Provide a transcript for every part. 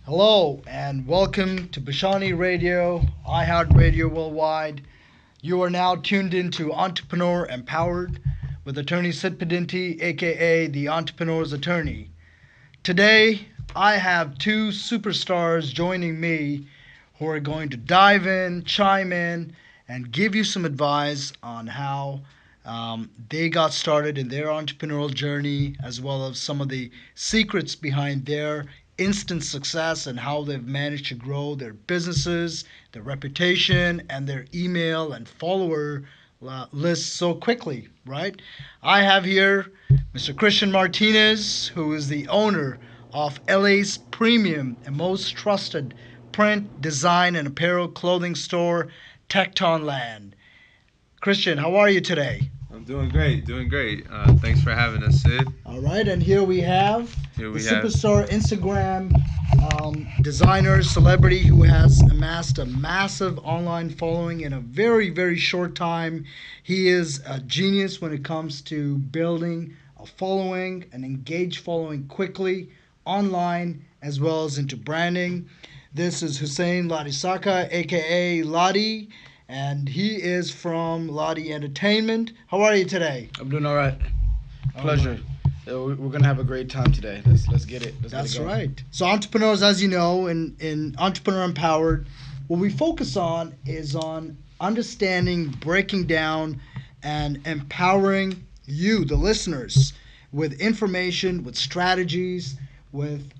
Hello and welcome to Bashani Radio, iHeartRadio Worldwide. You are now tuned into Entrepreneur Empowered with attorney Sid Pedinti, aka the Entrepreneur's Attorney. Today, I have two superstars joining me who are going to dive in, chime in, and give you some advice on how they got started in their entrepreneurial journey, as well as some of the secrets behind their instant success and how they've managed to grow their businesses, their reputation, and their email and follower list so quickly, right? I have here Mr. Christian Martinez, who is the owner of LA's premium and most trusted print, design, and apparel clothing store, Tecton Land. Christian, how are you today? I'm doing great, doing great. Thanks for having us, Sid. All right, and here we have Here the we have. superstar Instagram designer, celebrity who has amassed a massive online following in a very, very short time. He is a genius when it comes to building a following, an engaged following quickly online as well as into branding. This is Hussein Ladisaka, aka Ladi, and he is from Ladi Entertainment. How are you today? I'm doing all right. All Pleasure. right. We're gonna have a great time today. Let's get it. Let's That's get it going. right. So entrepreneurs, as you know, in Entrepreneur Empowered, what we focus on is on understanding, breaking down, and empowering you, the listeners, with information, with strategies, with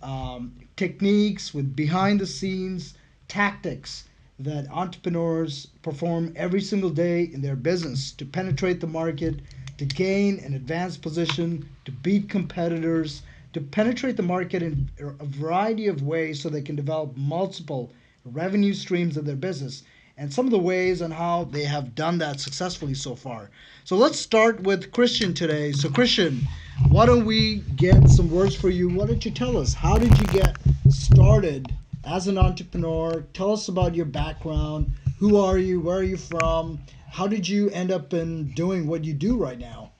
techniques, with behind the scenes tactics that entrepreneurs perform every single day in their business to penetrate the market, to gain an advanced position, to beat competitors, to penetrate the market in a variety of ways so they can develop multiple revenue streams of their business and some of the ways on how they have done that successfully so far. So let's start with Christian today. So Christian, why don't we get some words for you? Why don't you tell us, how did you get started as an entrepreneur? Tell us about your background. Who are you? Where are you from? How did you end up in doing what you do right now?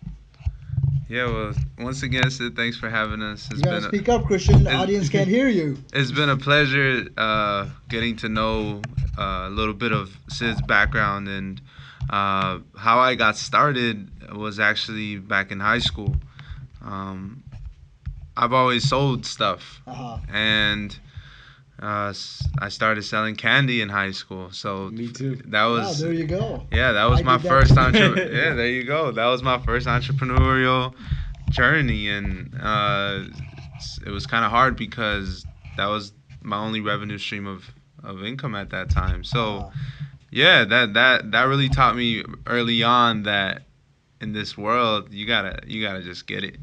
Yeah, well, once again, Sid, thanks for having us. You gotta speak up, Christian. The audience can't hear you. It's been a pleasure getting to know a little bit of Sid's background and how I got started was actually back in high school. Um, I've always sold stuff, Uh-huh. and I started selling candy in high school. So Me too. that Wow, was there you go. Yeah, that was I my did that first too. Yeah, there you go. That was my first entrepreneurial journey, and it was kind of hard because that was my only revenue stream of income at that time. So Uh, yeah, that really taught me early on that in this world you gotta just get it.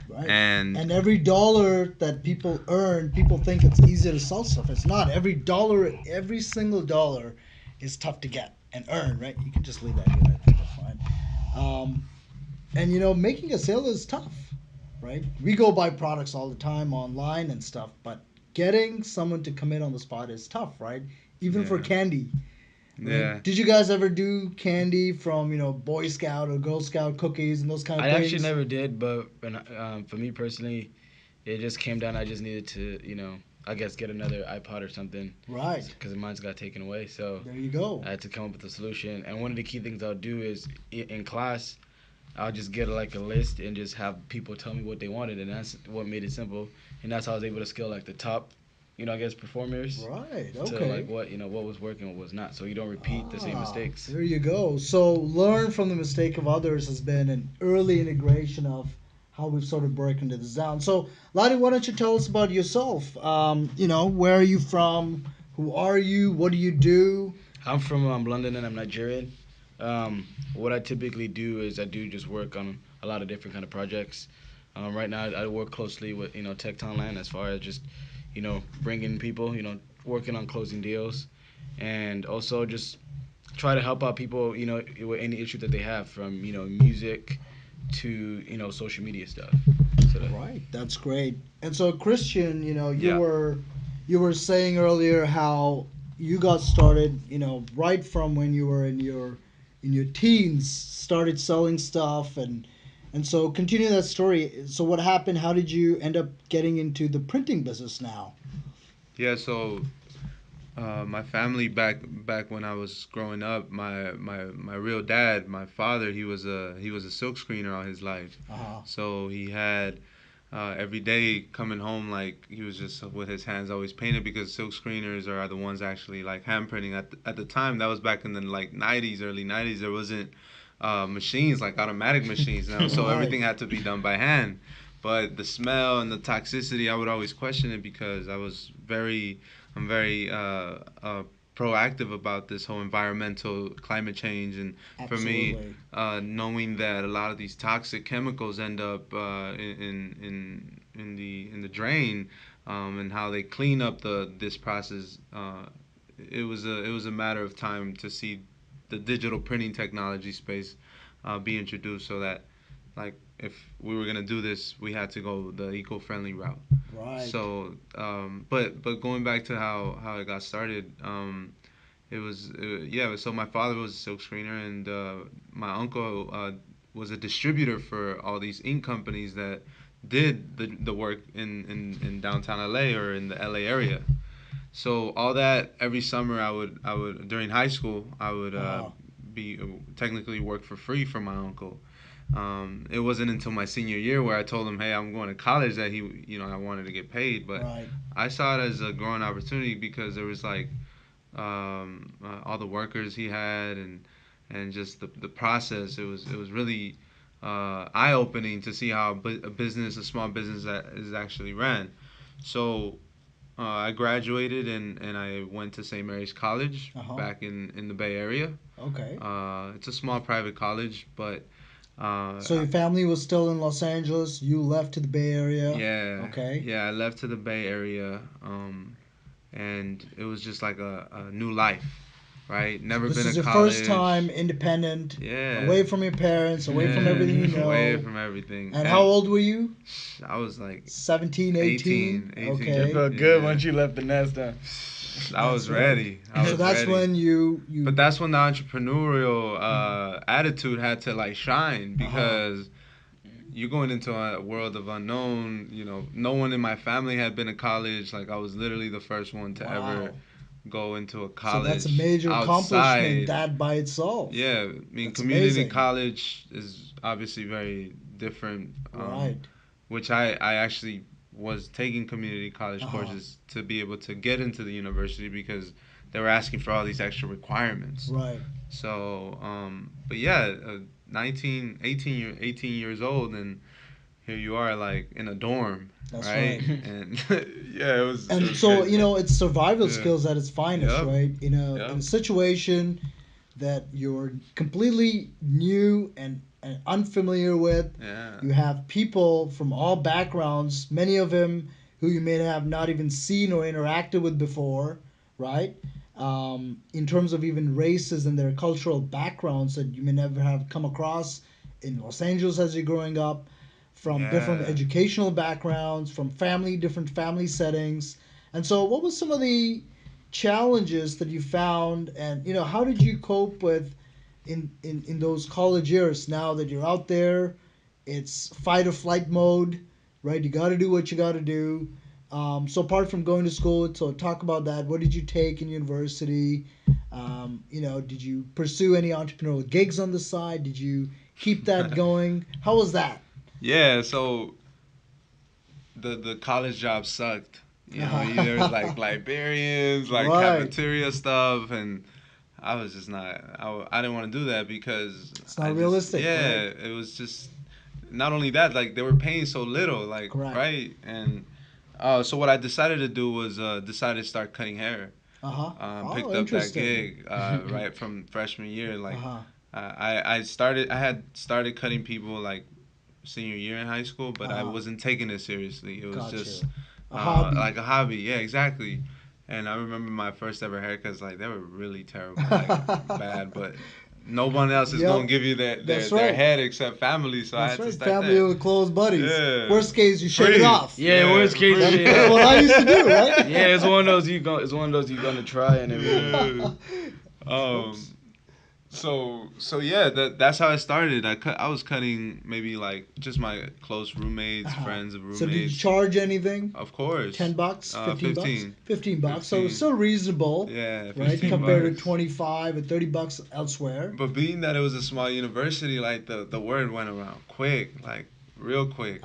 right. And And every dollar that people earn, people think it's easy to sell stuff. It's not. Every dollar, every single dollar is tough to get and earn, right? You can just leave that here. I think that's fine. And making a sale is tough, right? We go buy products all the time online and stuff, but getting someone to come in on the spot is tough, right? Even for yeah, candy. Right? yeah. Did you guys ever do candy from, Boy Scout or Girl Scout cookies and those kind of I actually things? never did, but for me personally, it just came down. I just needed to, I guess get another iPod or something Right. because mine's got taken away. So There you go. I had to come up with a solution. And one of the key things I'll do is in class, I'll just get like a list and just have people tell me what they wanted, and that's what made it simple. And that's how I was able to scale like the top, I guess performers Right. to Okay. like what was working, what was not, so you don't repeat the same mistakes. There you go. So learn from the mistake of others has been an early integration of how we've sort of broken this down. So, Lottie, why don't you tell us about yourself? Where are you from? Who are you? What do you do? I'm from London and I'm Nigerian. What I typically do is I do just work on a lot of different kind of projects. Right now, I work closely with Tecton Land as far as just bringing people, working on closing deals, and also just try to help out people, with any issue that they have, from music to social media stuff. So Right. That's great. And so, Christian, you Yeah. were saying earlier how you got started, right from when you were in your teens, started selling stuff and so continue that story. So what happened? How did you end up getting into the printing business now? Yeah, so my family back when I was growing up, my real dad, my father, he was a silk screener all his life. Uh-huh. So he had every day coming home, like he was just with his hands always painted, because silk screeners are the ones actually like hand printing at the time. That was back in the like 90s, early 90s. There wasn't machines like automatic machines now, so Right. everything had to be done by hand. But the smell and the toxicity, I would always question it, because I'm very proactive about this whole environmental climate change. And for me, Absolutely. knowing that a lot of these toxic chemicals end up in the drain, and how they clean up this process, it was a matter of time to see the digital printing technology space be introduced, so that, like, if we were gonna do this, we had to go the eco-friendly route. Right. So, but going back to how it got started, yeah. So my father was a silk screener, and my uncle was a distributor for all these ink companies that did the work in downtown LA or in the LA area. So all that, every summer, I would during high school, I would Wow. be technically work for free for my uncle. It wasn't until my senior year where I told him, "Hey, I'm going to college," that I wanted to get paid. But Right. I saw it as a growing opportunity, because there was like all the workers he had, and just the process. It was really eye opening to see how a small business that is actually ran. So I graduated, and I went to St. Mary's College Uh-huh. back in the Bay Area. Okay. It's a small private college, but So your family was still in Los Angeles. You left to the Bay Area. yeah, Okay. yeah, I left to the Bay Area, and it was just like a new life, right? So Never this been is to your college. first time independent, Yeah. away from your parents, away from Yeah, everything you know. away from everything. And how old were you? I was like 17, 18? 18. It Okay. felt good Yeah. once you left the nest, huh? I was That's right. ready. I So was that's ready. when you But that's when the entrepreneurial attitude had to like shine, because you're going into a world of unknown. No one in my family had been to college. Like, I was literally the first one to ever wow. go into a So college that's a major accomplishment outside. that by itself. Yeah, I mean, That's community amazing. college is obviously very different. Right. Which I actually was taking community college Uh-huh. courses to be able to get into the university, because they were asking for all these extra requirements. Right. So, but yeah, 19, 18 years old, and here you are, like, in a dorm, That's right? right. And yeah, it was. And it was so, crazy. it's survival Yeah. skills at its finest, Yep. right? In Yep. a situation that you're completely new and unfamiliar with. Yeah. You have people from all backgrounds, many of them who you may have not even seen or interacted with before, right? In terms of even races and their cultural backgrounds that you may never have come across in Los Angeles as you're growing up, from different Yeah. educational backgrounds, from different family settings. And so, what was some of the challenges that you found, and how did you cope with in those college years? Now that you're out there, it's fight or flight mode, right? You got to do what you got to do. So apart from going to school, so talk about that. What did you take in university? Did you pursue any entrepreneurial gigs on the side? Did you keep that going? How was that? Yeah, so the college job sucked. There was like librarians, like Right. cafeteria stuff, and I was just not. I didn't want to do that, because It's not realistic, Yeah, right? it was just not only that, like, they were paying so little, like, Correct. right. And so what I decided to do was decided to start cutting hair. Picked up that Interesting. gig right from freshman year. Like, Uh-huh. I had started cutting people like senior year in high school, but I Uh-huh. wasn't taking it seriously. It was Got just you. A hobby. like a hobby. Yeah, exactly. And I remember my first ever haircuts, like, they were really terrible, like, bad. But no one else is Yep. gonna give you their That's their right. head except family, so I That's had to right. start Family that. with close buddies. Yeah. Worst case, you shave it Free. off. Yeah, worst case, free. yeah. That's what I used to do, right? Yeah, it's one of those you're gonna try and everything. Yeah. Oops. So yeah, that's how it started. I was cutting maybe like just my close roommates, friends of So did you roommates. charge anything? Of course. $10, 15 bucks? 15. 15 bucks. So it's 15. still reasonable, Yeah, right? 15 Compared to bucks. 25 or 30 bucks elsewhere. But being that it was a small university, like the word went around quick, like real quick.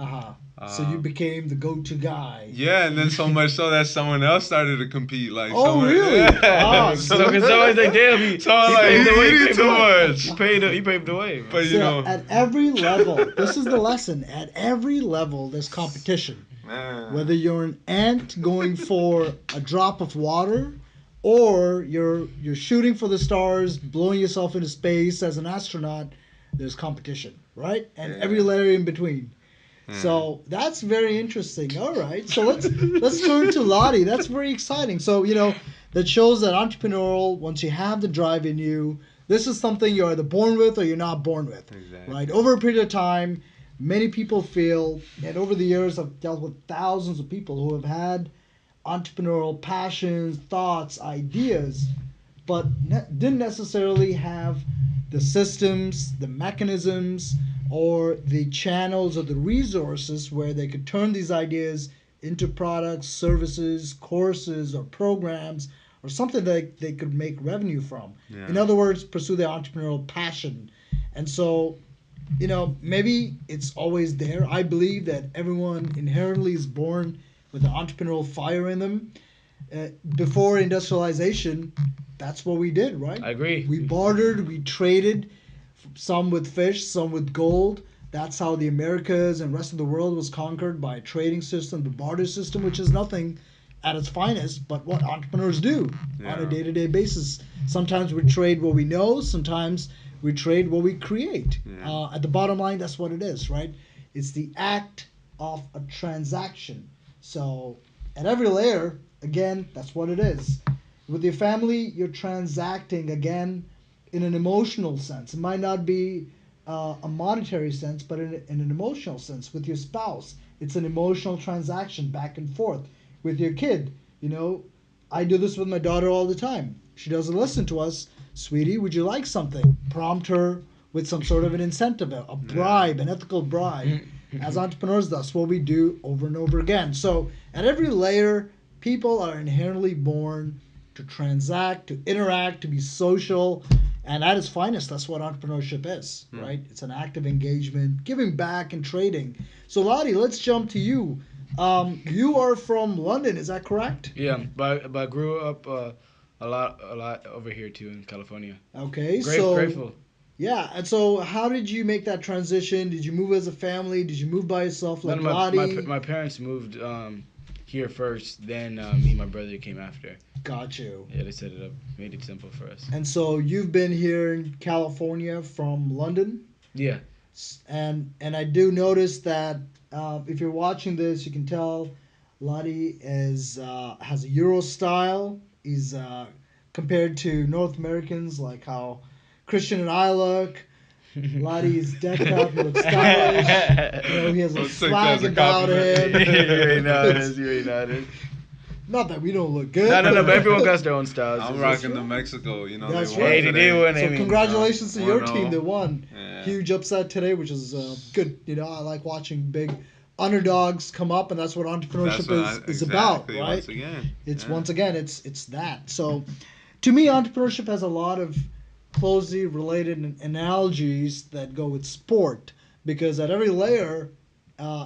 So you became the go-to guy. Yeah, and then so much so that someone else started to compete. Like, Oh, someone, really? Yeah. So someone's like, damn, he Someone like, paved the way, you eating too much. He paved the way. But you So know, at every level, this is the lesson. At every level, there's competition. man. Whether you're an ant going for a drop of water, or you're shooting for the stars, blowing yourself into space as an astronaut, there's competition, right? And every layer in between. So that's very interesting. All right, so let's turn to Lottie. That's very exciting. So that shows that entrepreneurial. Once you have the drive in you, this is something you're either born with or you're not born with. Exactly. Right? Over a period of time, many people feel, and over the years, I've dealt with thousands of people who have had entrepreneurial passions, thoughts, ideas, but didn't necessarily have the systems, the mechanisms, or the channels or the resources where they could turn these ideas into products, services, courses, or programs, or something that they could make revenue from. Yeah. In other words, pursue their entrepreneurial passion. And so, maybe it's always there. I believe that everyone inherently is born with an entrepreneurial fire in them. Before industrialization, that's what we did, right? I agree. We bartered, we traded, some with fish, some with gold. That's how the Americas and rest of the world was conquered, by a trading system, the barter system, which is nothing at its finest, but what entrepreneurs do on a day-to-day basis. Sometimes we trade what we know, sometimes we trade what we create. At the bottom line, that's what it is, right? It's the act of a transaction. So at every layer, again, that's what it is. With your family, you're transacting, again, in an emotional sense. It might not be a monetary sense, but in an emotional sense. With your spouse, it's an emotional transaction back and forth. With your kid, I do this with my daughter all the time. She doesn't listen to us. Sweetie, would you like something? Prompt her with some sort of an incentive, a bribe, an ethical bribe. As entrepreneurs, that's what we do over and over again. So at every layer, people are inherently born to transact, to interact, to be social. And at its finest, that's what entrepreneurship is, right? It's an active engagement, giving back and trading. So Lottie, let's jump to you. You are from London, is that correct? Yeah, but I grew up a lot over here too in California. Okay, Grateful. Yeah, and so how did you make that transition? Did you move as a family? Did you move by yourself like Lottie? My parents moved here first, then me and my brother came after. Got you. Yeah, they set it up, made it simple for us. And so you've been here in California from London? Yeah. And I do notice that if you're watching this, you can tell Lottie has a Euro style. He's compared to North Americans, like how Christian and I look. Lottie is decked out, he looks stylish. He has a swag about him. You already know it is. Not that we don't look good. No, but everyone got their own styles. I'm rocking the Mexico, That's they won right. They today. won. So congratulations to your 1-0. team that won. Yeah. Huge upset today, which is good. I like watching big underdogs come up, and that's what entrepreneurship is about, right? Once again. Once again, it's that. So, to me, entrepreneurship has a lot of closely related analogies that go with sport, because at every layer,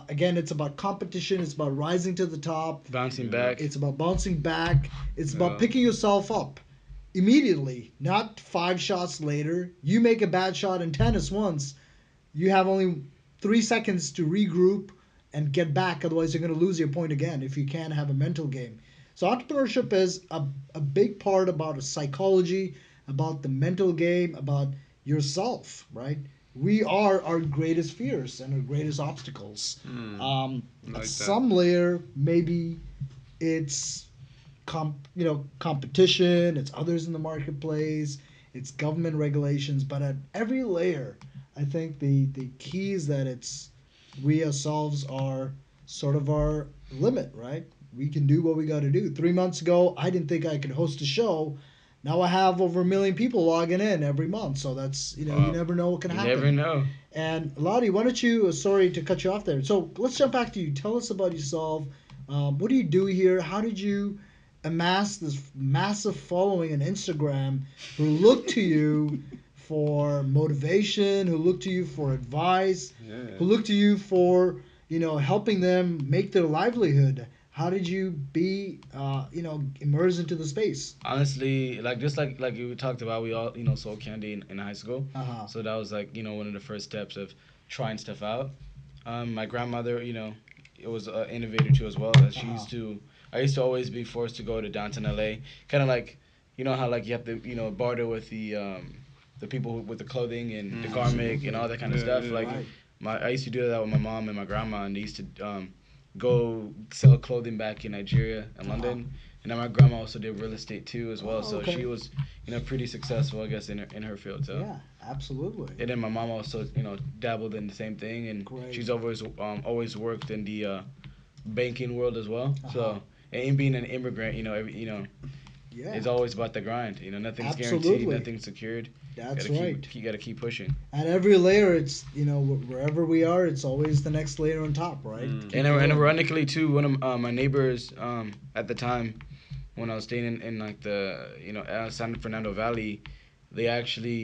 again, it's about competition. It's about rising to the top. Bouncing back. It's about bouncing back. It's about picking yourself up immediately, not 5 shots later. You make a bad shot in tennis once, you have only 3 seconds to regroup and get back. Otherwise, you're going to lose your point again if you can't have a mental game. So entrepreneurship is a big part about a psychology, about the mental game, about yourself, right? We are our greatest fears and our greatest obstacles. At some layer, maybe it's competition, it's others in the marketplace, it's government regulations, but at every layer, I think the key is that it's we ourselves are sort of our limit, right? We can do what we got to do. 3 months ago, I didn't think I could host a show. Now I have over 1 million people logging in every month. So that's, you Wow. you never know what can You happen. never know. And Lottie, why don't you? Sorry to cut you off there. So let's jump back to you. Tell us about yourself. What do you do here? How did you amass this massive following on Instagram? Who look to you for motivation? Who look to you for advice? Who look to you for helping them make their livelihood? How did you be immersed into the space? Honestly, like just like you talked about, we all sold candy in high school. Uh huh. So that was like one of the first steps of trying stuff out. My grandmother, it was an innovator too as well. She used to. I used to always be forced to go to downtown LA, kind of like how like you have to barter with the people with the clothing and the garment and all that kind of stuff. Like Right. I used to do that with my mom and my grandma, and they used to go sell clothing back in Nigeria and London. And then my grandma also did real estate too as well, Oh, so okay. she was pretty successful, I guess, in her field. So. Yeah, absolutely. And then my mom also, dabbled in the same thing, and Great. she's always worked in the banking world as well. Uh-huh. So, and being an immigrant, Yeah, it's always about the grind. Nothing's Absolutely. guaranteed, nothing's secured. that's gotta right. You gotta keep pushing. At every layer, it's wherever we are, it's always the next layer on top, right? Keep And going. ironically too, one of my neighbors at the time when I was staying in like the San Fernando Valley, they actually